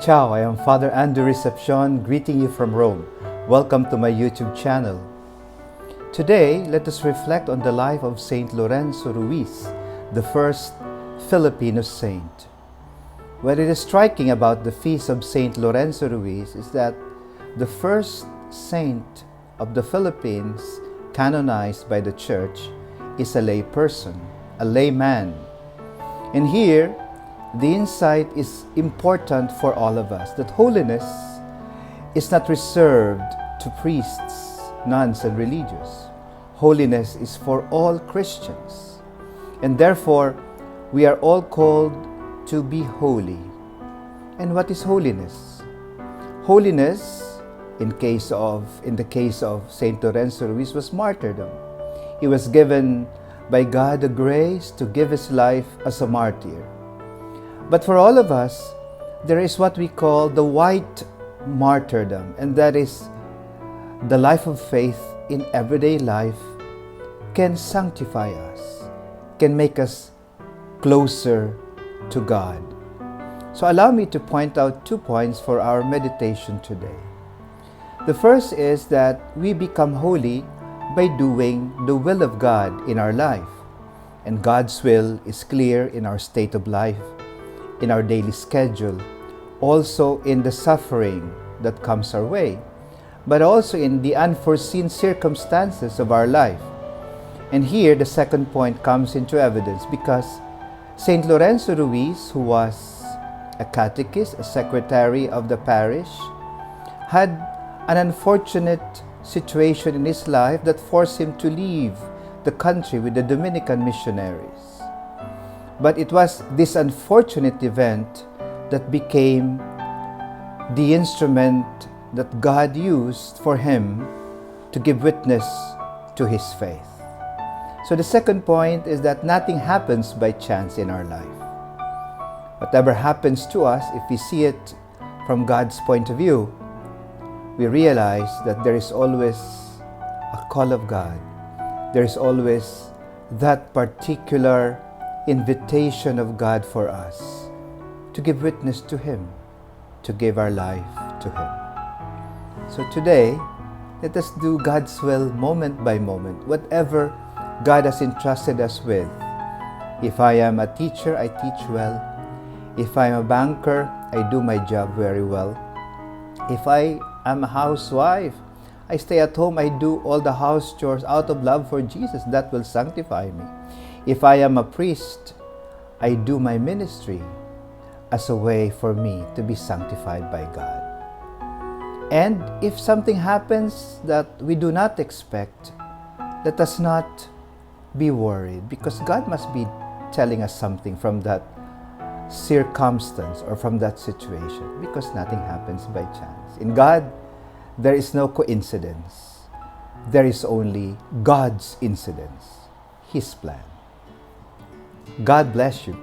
Ciao, I am Father Andrew Recepcion, greeting you from Rome. Welcome to my YouTube channel. Today, let us reflect on the life of Saint Lorenzo Ruiz, the first Filipino saint. What is striking about the feast of Saint Lorenzo Ruiz is that the first saint of the Philippines canonized by the Church is a lay person, a layman. And here, the insight is important for all of us, that holiness is not reserved to priests, nuns, and religious. Holiness is for all Christians. And therefore, we are all called to be holy. And what is holiness? Holiness, in the case of Saint Lorenzo Ruiz, was martyrdom. He was given by God the grace to give his life as a martyr. But for all of us, there is what we call the white martyrdom, and that is the life of faith in everyday life can sanctify us, can make us closer to God. So allow me to point out 2 points for our meditation today. The first is that we become holy by doing the will of God in our life. And God's will is clear in our state of life, in our daily schedule, also in the suffering that comes our way, but also in the unforeseen circumstances of our life. And here, the second point comes into evidence because Saint Lorenzo Ruiz, who was a catechist, a secretary of the parish, had an unfortunate situation in his life that forced him to leave the country with the Dominican missionaries. But it was this unfortunate event that became the instrument that God used for him to give witness to his faith. So the second point is that nothing happens by chance in our life. Whatever happens to us, if we see it from God's point of view, we realize that there is always a call of God. There is always that particular invitation of God for us to give witness to Him, to give our life to Him. So today, let us do God's will moment by moment, whatever God has entrusted us with. If I am a teacher, I teach well. If I am a banker, I do my job very well. If I am a housewife, I stay at home, I do all the house chores out of love for Jesus. That will sanctify me. If I am a priest, I do my ministry as a way for me to be sanctified by God. And if something happens that we do not expect, let us not be worried, because God must be telling us something from that circumstance or from that situation, because nothing happens by chance. In God, there is no coincidence. There is only God's incidence, His plan. God bless you.